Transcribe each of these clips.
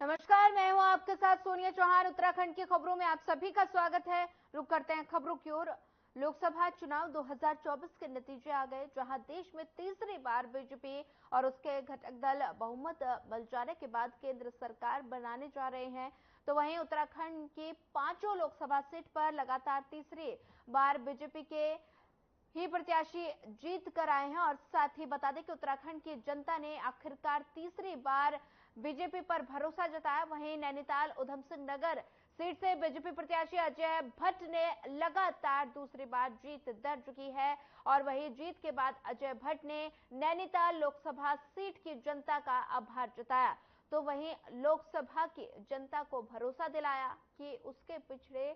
नमस्कार, मैं हूं आपके साथ सोनिया चौहान। उत्तराखंड की खबरों में आप सभी का स्वागत है। रुक करते हैं खबरों की ओर। लोकसभा चुनाव 2024 के नतीजे आ गए, जहां देश में तीसरी बार बीजेपी और उसके घटक दल बहुमत मिल जाने के बाद केंद्र सरकार बनाने जा रहे हैं। तो वहीं उत्तराखंड की 5 लोकसभा सीट पर लगातार तीसरी बार बीजेपी के ही प्रत्याशी जीत कर आए हैं। और साथ ही बता दें कि उत्तराखंड की जनता ने आखिरकार तीसरी बार बीजेपी पर भरोसा जताया। वहीं नैनीताल उधमसिंह नगर सीट से बीजेपी प्रत्याशी अजय भट्ट ने लगातार दूसरी बार जीत दर्ज की है। और वहीं जीत के बाद अजय भट्ट ने नैनीताल लोकसभा सीट की जनता का आभार जताया। तो वहीं लोकसभा की जनता को भरोसा दिलाया कि उसके पिछड़े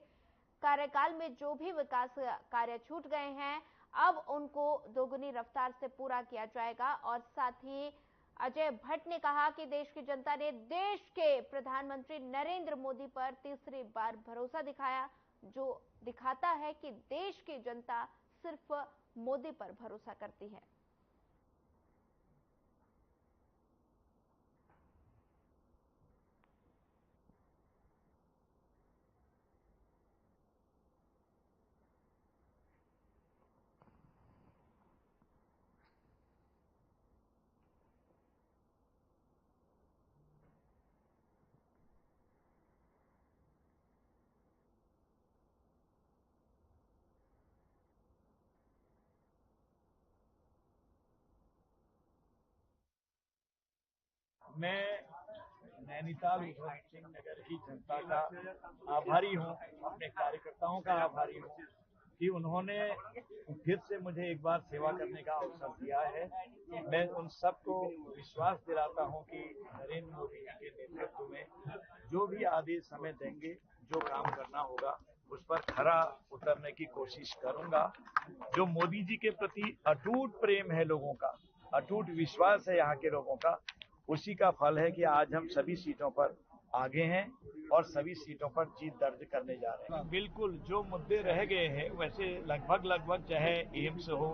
कार्यकाल में जो भी विकास कार्य छूट गए हैं, अब उनको दोगुनी रफ्तार से पूरा किया जाएगा। और साथ ही अजय भट्ट ने कहा कि देश की जनता ने देश के प्रधानमंत्री नरेंद्र मोदी पर तीसरी बार भरोसा दिखाया, जो दिखाता है कि देश की जनता सिर्फ मोदी पर भरोसा करती है। मैं नैनीताल उधमसिंह नगर की जनता का आभारी हूँ, अपने कार्यकर्ताओं का आभारी हूँ कि उन्होंने फिर से मुझे एक बार सेवा करने का अवसर दिया है। मैं उन सबको विश्वास दिलाता हूँ कि नरेंद्र मोदी जी के नेतृत्व में जो भी आदेश हमें देंगे, जो काम करना होगा, उस पर खरा उतरने की कोशिश करूंगा। जो मोदी जी के प्रति अटूट प्रेम है लोगों का, अटूट विश्वास है यहाँ के लोगों का, उसी का फल है कि आज हम सभी सीटों पर आगे हैं और सभी सीटों पर जीत दर्ज करने जा रहे हैं। बिल्कुल जो मुद्दे रह गए हैं, वैसे लगभग चाहे एम्स हो,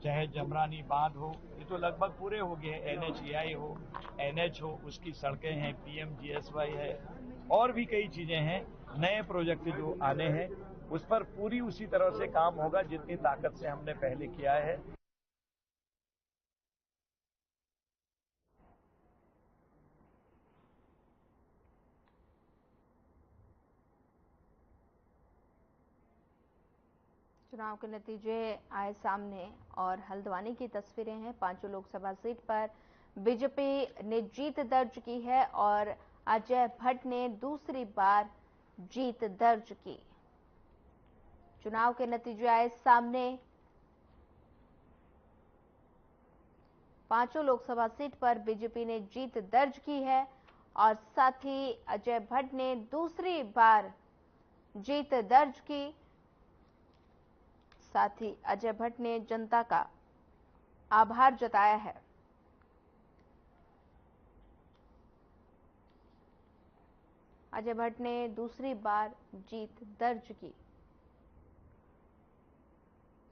चाहे जमरानी बांध हो, ये तो लगभग पूरे हो गए हैं। NHAI हो, NH हो, उसकी सड़कें हैं, PMGSY है, और भी कई चीजें हैं। नए प्रोजेक्ट जो आने हैं, उस पर पूरी उसी तरह से काम होगा जितनी ताकत से हमने पहले किया है। चुनाव के नतीजे आए सामने और हल्द्वानी की तस्वीरें हैं। 5 लोकसभा सीट पर बीजेपी ने जीत दर्ज की है और अजय भट्ट ने दूसरी बार जीत दर्ज की। चुनाव के नतीजे आए सामने। 5 लोकसभा सीट पर बीजेपी ने जीत दर्ज की है और साथ ही अजय भट्ट ने दूसरी बार जीत दर्ज की। साथ ही अजय भट्ट ने जनता का आभार जताया है। अजय भट्ट ने दूसरी बार जीत दर्ज की।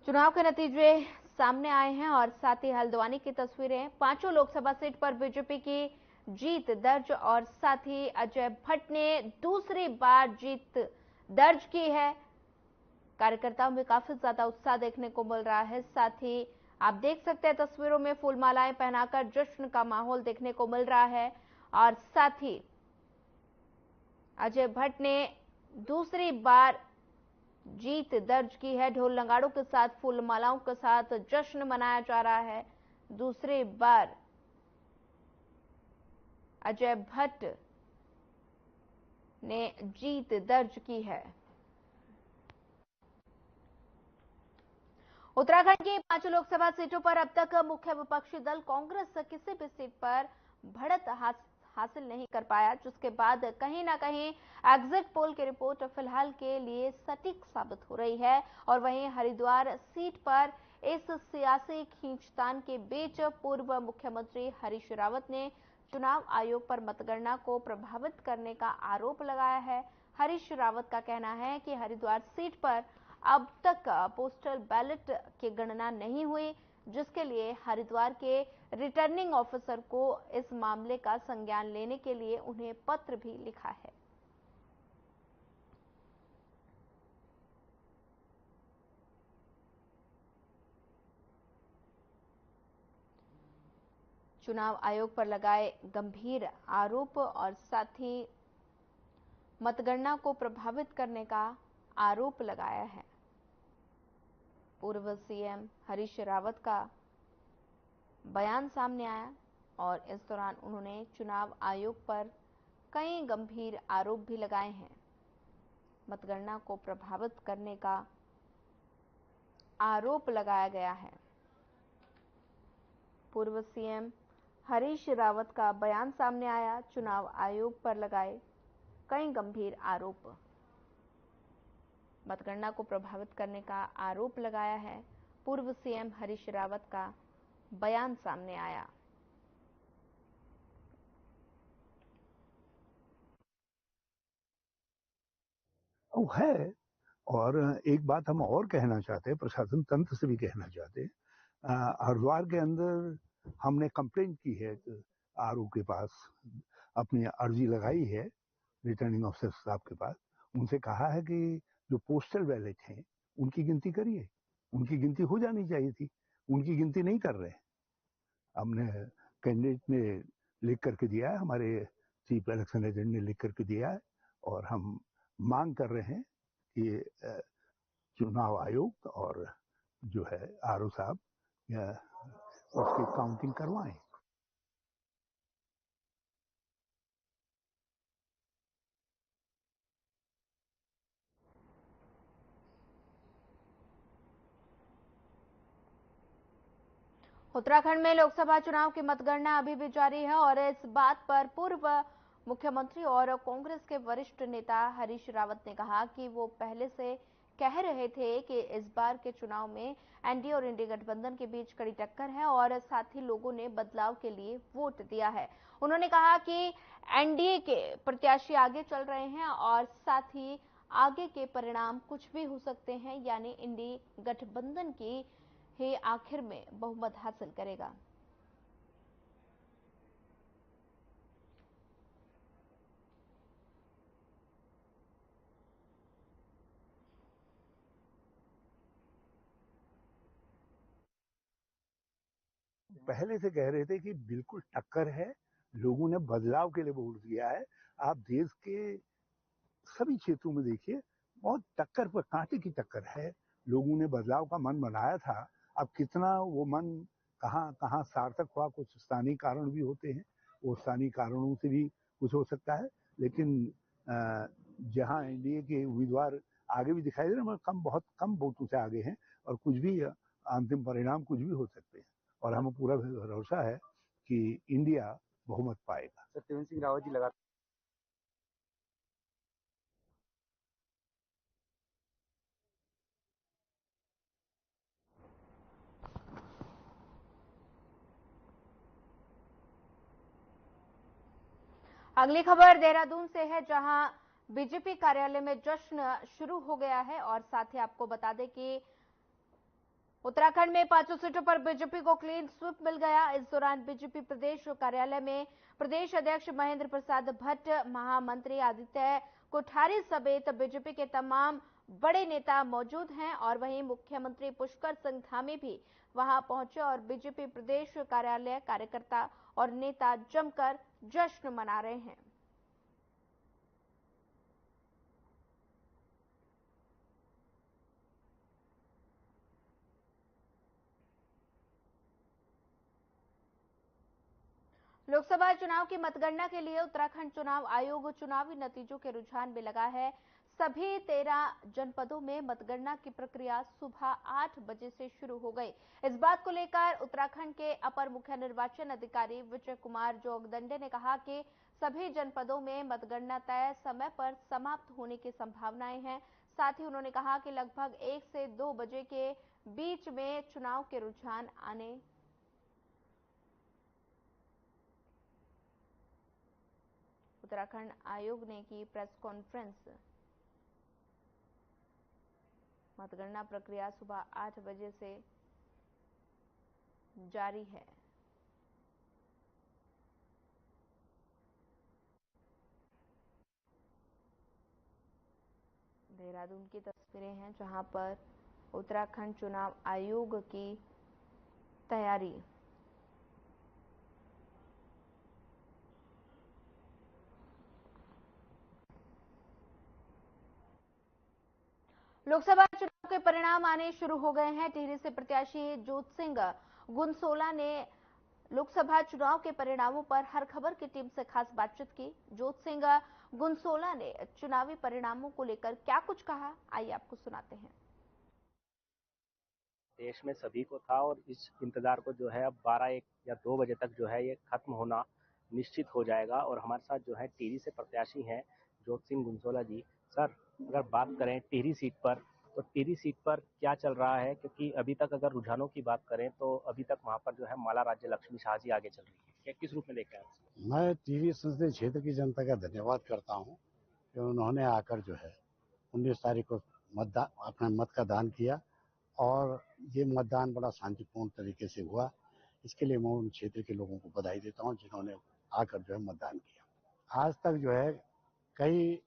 चुनाव के नतीजे सामने आए हैं और साथ ही हल्द्वानी की तस्वीरें। 5 लोकसभा सीट पर बीजेपी की जीत दर्ज और साथ ही अजय भट्ट ने दूसरी बार जीत दर्ज की है। कार्यकर्ताओं में काफी ज्यादा उत्साह देखने को मिल रहा है। साथ ही आप देख सकते हैं तस्वीरों में फूल मालाएं पहनाकर जश्न का माहौल देखने को मिल रहा है। और साथ ही अजय भट्ट ने दूसरी बार जीत दर्ज की है। ढोल नगाड़ों के साथ, फूल मालाओं के साथ जश्न मनाया जा रहा है। दूसरी बार अजय भट्ट ने जीत दर्ज की है। उत्तराखंड की 5 लोकसभा सीटों पर अब तक मुख्य विपक्षी दल कांग्रेस किसी भी सीट पर बढ़त हासिल नहीं कर पाया, जिसके बाद कहीं ना कहीं एग्जिट पोल की रिपोर्ट फिलहाल के लिए सटीक साबित हो रही है। और वहीं हरिद्वार सीट पर इस सियासी खींचतान के बीच पूर्व मुख्यमंत्री हरीश रावत ने चुनाव आयोग पर मतगणना को प्रभावित करने का आरोप लगाया है। हरीश रावत का कहना है कि हरिद्वार सीट पर अब तक पोस्टल बैलेट की गणना नहीं हुई, जिसके लिए हरिद्वार के रिटर्निंग ऑफिसर को इस मामले का संज्ञान लेने के लिए उन्हें पत्र भी लिखा है। चुनाव आयोग पर लगाए गंभीर आरोप और साथ ही मतगणना को प्रभावित करने का आरोप लगाया है। पूर्व सीएम हरीश रावत का बयान सामने आया और इस दौरान उन्होंने चुनाव आयोग पर कई गंभीर आरोप भी लगाए हैं। मतगणना को प्रभावित करने का आरोप लगाया गया है। पूर्व सीएम हरीश रावत का बयान सामने आया, चुनाव आयोग पर लगाए कई गंभीर आरोप। मतगणना को प्रभावित करने का आरोप लगाया है। पूर्व सीएम हरीश रावत का बयान सामने आया। है। और एक बात हम और कहना चाहते हैं, प्रशासन तंत्र से भी कहना चाहते हैं। हरिद्वार के अंदर हमने कंप्लेंट की है आरओ के पास, अपनी अर्जी लगाई है रिटर्निंग ऑफिसर साहब के पास। उनसे कहा है कि जो पोस्टल बैलेट हैं उनकी गिनती करिए, उनकी गिनती हो जानी चाहिए थी, उनकी गिनती नहीं कर रहे। हमने कैंडिडेट ने लिख करके दिया है, हमारे चीफ इलेक्शन एजेंट ने लिख करके दिया है और हम मांग कर रहे हैं कि चुनाव आयोग और जो है आरओ साहब उसकी काउंटिंग करवाएं। उत्तराखंड में लोकसभा चुनाव की मतगणना अभी भी जारी है और इस बात पर पूर्व मुख्यमंत्री और कांग्रेस के वरिष्ठ नेता हरीश रावत ने कहा कि वो पहले से कह रहे थे कि इस बार के चुनाव में एनडीए और इंडिया गठबंधन के बीच कड़ी टक्कर है और साथ ही लोगों ने बदलाव के लिए वोट दिया है। उन्होंने कहा कि एनडीए के प्रत्याशी आगे चल रहे हैं और साथ ही आगे के परिणाम कुछ भी हो सकते हैं, यानी इंडिया गठबंधन की ही आखिर में बहुमत हासिल करेगा। पहले से कह रहे थे कि बिल्कुल टक्कर है, लोगों ने बदलाव के लिए वोट दिया है। आप देश के सभी क्षेत्रों में देखिए, बहुत टक्कर पर कांटे की टक्कर है। लोगों ने बदलाव का मन बनाया था। अब कितना वो मन कहाँ कहाँ सार्थक हुआ, कुछ स्थानीय कारण भी होते हैं, वो स्थानीय कारणों से भी कुछ हो सकता है। लेकिन जहाँ एनडीए के उम्मीदवार आगे भी दिखाई दे रहे हैं, मगर बहुत कम वोटों से आगे हैं और कुछ भी अंतिम परिणाम कुछ भी हो सकते हैं। और हमें पूरा भरोसा है कि इंडिया बहुमत पाएगा। त्रिवेंद्र सिंह रावत जी लगातार अगली खबर देहरादून से है, जहां बीजेपी कार्यालय में जश्न शुरू हो गया है और साथ ही आपको बता दें कि उत्तराखंड में 5 सीटों पर बीजेपी को क्लीन स्वीप मिल गया। इस दौरान बीजेपी प्रदेश कार्यालय में प्रदेश अध्यक्ष महेंद्र प्रसाद भट्ट, महामंत्री आदित्य कोठारी समेत बीजेपी के तमाम बड़े नेता मौजूद हैं और वहीं मुख्यमंत्री पुष्कर सिंह धामी भी वहां पहुंचे और बीजेपी प्रदेश कार्यालय कार्यकर्ता और नेता जमकर जश्न मना रहे हैं। लोकसभा चुनाव की मतगणना के लिए उत्तराखंड चुनाव आयोग चुनावी नतीजों के रुझान में लगा है। सभी 13 जनपदों में मतगणना की प्रक्रिया सुबह 8 बजे से शुरू हो गई। इस बात को लेकर उत्तराखंड के अपर मुख्य निर्वाचन अधिकारी विजय कुमार जोगदंडे ने कहा कि सभी जनपदों में मतगणना तय समय पर समाप्त होने की संभावनाएं हैं। साथ ही उन्होंने कहा कि लगभग 1 से 2 बजे के बीच में चुनाव के रुझान आने उत्तराखंड आयोग ने की प्रेस कॉन्फ्रेंस। मतगणना प्रक्रिया सुबह 8 बजे से जारी है। देहरादून की तस्वीरें हैं जहां पर उत्तराखंड चुनाव आयोग की तैयारी। लोकसभा चुनाव के परिणाम आने शुरू हो गए हैं। टिहरी से प्रत्याशी जोत सिंह गुनसोला ने लोकसभा चुनाव के परिणामों पर हर खबर की टीम से खास बातचीत की। जोत सिंह गुनसोला ने चुनावी परिणामों को लेकर क्या कुछ कहा, आइए आपको सुनाते हैं। देश में सभी को था और इस इंतजार को जो है अब 12-1 या 2 बजे तक जो है ये खत्म होना निश्चित हो जाएगा। और हमारे साथ जो है टिहरी से प्रत्याशी हैं जोत सिंह गुनसोला जी। सर, अगर बात करें टिहरी सीट पर, तो टिहरी सीट पर क्या चल रहा है? क्योंकि अभी तक अगर रुझानों की बात करें तो अभी तक वहाँ पर जो है माला राज्य लक्ष्मी शाह जी आगे चल रही है। क्या किस रूप में देखा है? मैं टिहरी संसदीय क्षेत्र की जनता का धन्यवाद करता हूँ कि उन्होंने आकर जो है 19 तारीख को अपने मत का दान किया और ये मतदान बड़ा शांतिपूर्ण तरीके से हुआ। इसके लिए मैं उन क्षेत्र के लोगों को बधाई देता हूँ जिन्होंने आकर जो है मतदान किया। आज तक जो है कई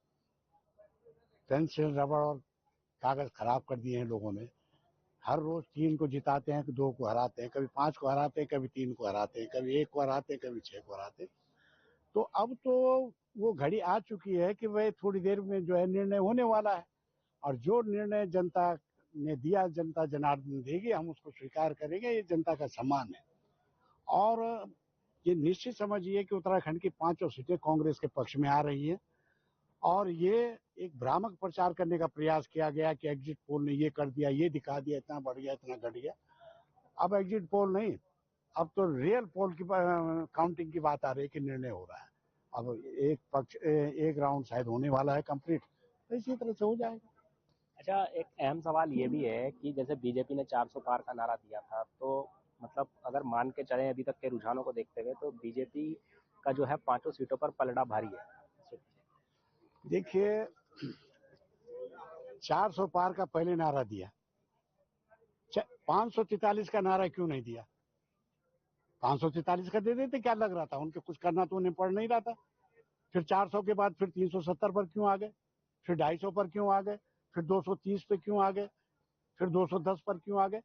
पेंसिल, रबड़ और कागज खराब कर दिए हैं लोगों ने। हर रोज 3 को जिताते हैं, 2 को हराते हैं, कभी 5 को हराते हैं, कभी 3 को हराते हैं, कभी 1 को हराते हैं, कभी 6 को हराते हैं। तो अब तो वो घड़ी आ चुकी है कि वह थोड़ी देर में जो है निर्णय होने वाला है और जो निर्णय जनता ने दिया, जनता जनार्दन देगी, हम उसको स्वीकार करेंगे। ये जनता का सम्मान है और ये निश्चित समझिए कि उत्तराखंड की 5 सीटें कांग्रेस के पक्ष में आ रही हैं और ये एक भ्रामक प्रचार करने का प्रयास किया गया कि एग्जिट पोल ने ये कर दिया, ये दिखा दिया, इतना बढ़ गया, इतना घट गया। अब एग्जिट पोल नहीं, अब तो रियल पोल की काउंटिंग की बात आ रही है कि निर्णय हो रहा है। अब एक राउंड शायद होने वाला है कंप्लीट, तो इसी तरह से हो जाएगा। अच्छा, एक अहम सवाल ये भी है कि जैसे बीजेपी ने 400 पार का नारा दिया था, तो मतलब अगर मान के चलें अभी तक के रुझानों को देखते हुए, तो बीजेपी का जो है 5 सीटों पर पलड़ा भारी है। देखिए, 400 पार का पहले नारा दिया, 543 का नारा क्यों नहीं दिया? 543 का दे देते, क्या लग रहा था? उनके कुछ करना तो उन्हें पड़ नहीं रहा था। फिर 400 के बाद फिर 370 पर क्यों आ गए? फिर 250 पर क्यों आ गए? फिर 230 पे क्यों आ गए? फिर 210 पर क्यों आ गए?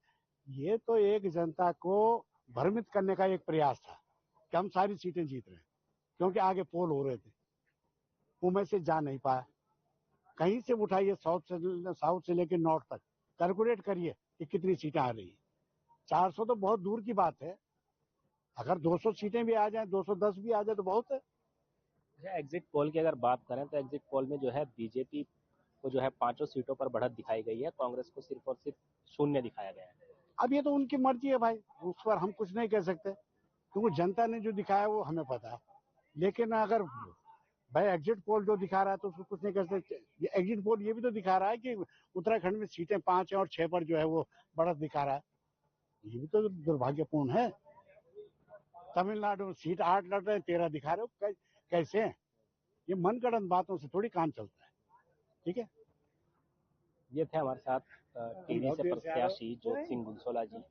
ये तो एक जनता को भ्रमित करने का एक प्रयास था कि हम सारी सीटें जीत रहे हैं, क्योंकि आगे पोल हो रहे थे। वो में से जा नहीं पाया। कहीं से उठाइए, साउथ से लेकर नॉर्थ तक कैलकुलेट करिए कि कितनी सीटें आ रही है। 400 तो बहुत दूर की बात है। अगर 200 सीटें भी आ जाए, 210 भी आ जाए तो बहुत है। एग्जिट पोल की अगर बात करें तो एग्जिट पोल में जो है बीजेपी को जो है 5 सीटों पर बढ़त दिखाई गई है, कांग्रेस को सिर्फ और सिर्फ 0 दिखाया गया है। अब ये तो उनकी मर्जी है भाई, उस पर हम कुछ नहीं कह सकते, क्योंकि जनता ने जो दिखाया वो हमें पता है। लेकिन अगर भाई एग्जिट पोल जो दिखा रहा है तो उसको कुछ नहीं कर सकते। ये एग्जिट पोल ये भी तो दिखा रहा है कि उत्तराखंड में सीटें 5 है और 6 पर जो है वो बढ़त दिखा रहा है। ये भी तो दुर्भाग्यपूर्ण है। तमिलनाडु में सीट 8 लड़ रहे हैं, 13 दिखा रहे हो, कैसे है? ये मनगढ़ंत बातों से थोड़ी काम चलता है। ठीक है, ये थे हमारे साथ टिहरी से प्रत्याशी जोत सिंह गुनसोला जी,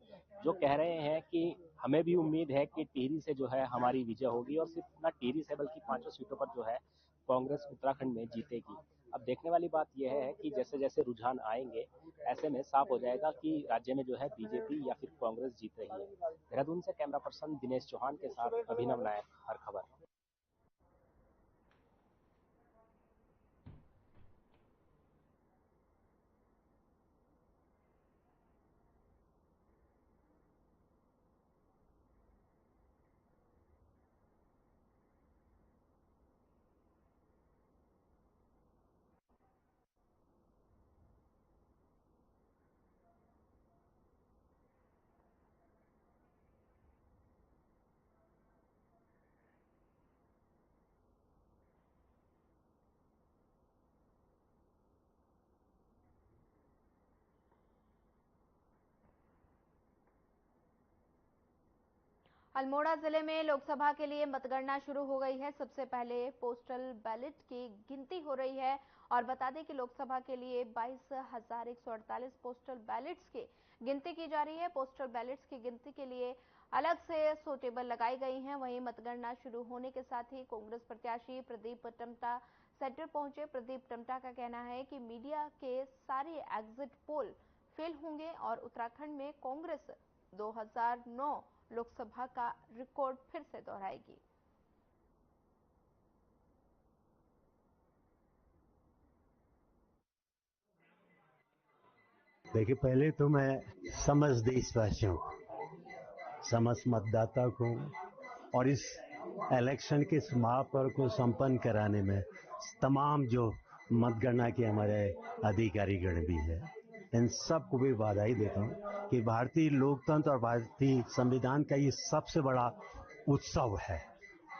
जो कह रहे हैं कि हमें भी उम्मीद है कि टिहरी से जो है हमारी विजय होगी और सिर्फ न टिहरी से बल्कि 5 सीटों पर जो है कांग्रेस उत्तराखंड में जीतेगी। अब देखने वाली बात यह है कि जैसे जैसे रुझान आएंगे, ऐसे में साफ हो जाएगा कि राज्य में जो है बीजेपी या फिर कांग्रेस जीत रही है। देहरादून से कैमरा पर्सन दिनेश चौहान के साथ अभिनव नायक, हर खबर। अल्मोड़ा जिले में लोकसभा के लिए मतगणना शुरू हो गई है। सबसे पहले पोस्टल बैलेट की गिनती हो रही है और बता दें कि लोकसभा के लिए 22,148 पोस्टल बैलेट्स की गिनती की जा रही है। पोस्टल बैलेट्स की गिनती के लिए अलग से 100 टेबल लगाई गई हैं। वहीं मतगणना शुरू होने के साथ ही कांग्रेस प्रत्याशी प्रदीप टम्टा सेंटर पहुंचे। प्रदीप टम्टा का कहना है कि मीडिया के सारे एग्जिट पोल फेल होंगे और उत्तराखंड में कांग्रेस 2009 लोकसभा का रिकॉर्ड फिर से दोहराएगी। देखिए, पहले तो मैं समस्त देशवासियों को, समस्त मतदाता को और इस इलेक्शन के इस महापर्व को संपन्न कराने में तमाम जो मतगणना के हमारे अधिकारीगण भी है, इन सबको भी बधाई देता हूँ कि भारतीय लोकतंत्र और भारतीय संविधान का ये सबसे बड़ा उत्सव है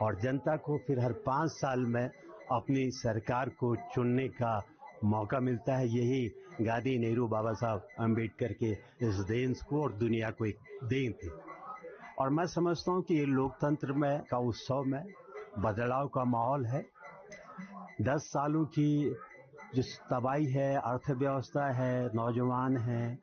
और जनता को फिर हर 5 साल में अपनी सरकार को चुनने का मौका मिलता है। यही गांधी, नेहरू, बाबा साहब अम्बेडकर के इस देश को और दुनिया को एक देन थी और मैं समझता हूँ कि ये लोकतंत्र में का उत्सव में बदलाव का माहौल है। 10 सालों की जो तबाही है, अर्थव्यवस्था है, नौजवान है,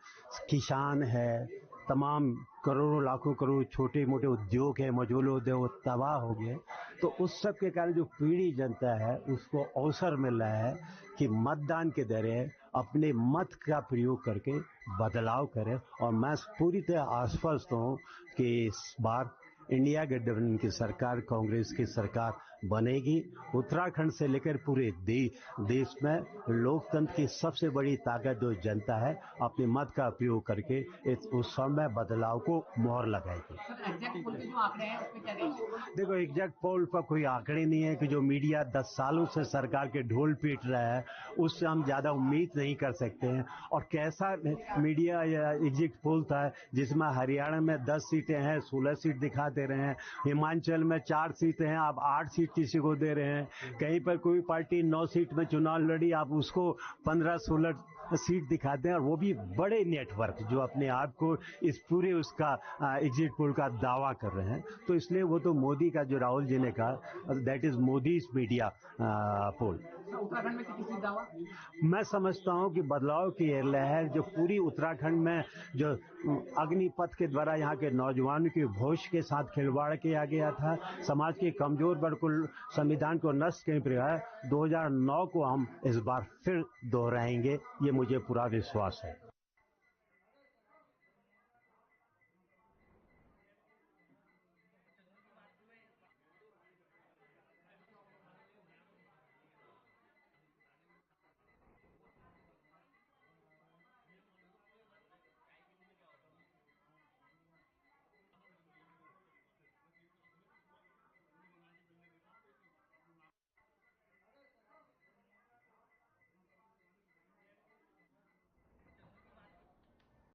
किसान है, तमाम करोड़ों लाखों करोड़ छोटे मोटे उद्योग है, मजदूर उद्योग तबाह हो गए, तो उस सब के कारण जो पीढ़ी जनता है उसको अवसर मिल रहा है कि मतदान के जरिए अपने मत का प्रयोग करके बदलाव करें और मैं पूरी तरह आश्वस्त हूँ कि इस बार इंडिया गठबंधन की सरकार, कांग्रेस की सरकार बनेगी। उत्तराखंड से लेकर पूरे देश में लोकतंत्र की सबसे बड़ी ताकत जो जनता है अपने मत का प्रयोग करके इस उत्सव में बदलाव को मोहर लगाएगी। एग्जैक्ट पोल के जो आंकड़े हैं उसमें क्या कहेंगे? देखो, एग्जैक्ट पोल पर कोई आंकड़े नहीं है कि जो मीडिया 10 सालों से सरकार के ढोल पीट रहा है उससे हम ज्यादा उम्मीद नहीं कर सकते हैं। और कैसा मीडिया या एग्जिट पोल था जिसमें हरियाणा में 10 सीटें हैं, 16 सीट दिखा दे रहे हैं, हिमाचल में 4 सीटें हैं, आप 8 सीट किसी को दे रहे हैं, कहीं पर कोई पार्टी 9 सीट में चुनाव लड़ी, आप उसको 15-16 सीट दिखाते हैं और वो भी बड़े नेटवर्क जो अपने आप को इस पूरे उसका एग्जिट पोल का दावा कर रहे हैं। तो इसलिए वो तो मोदी का जो राहुल जी ने कहा दैट इज मोदीज मीडिया पोल। उत्तराखंड में किसी दावा? मैं समझता हूं कि बदलाव की ये लहर जो पूरी उत्तराखंड में जो अग्निपथ के द्वारा यहाँ के नौजवानों के होश के साथ खिलवाड़ किया गया था, समाज के कमजोर वर्ग को, संविधान को नष्ट किए प्रयास 2009 को हम इस बार फिर दोहराएंगे, ये मुझे पूरा विश्वास है।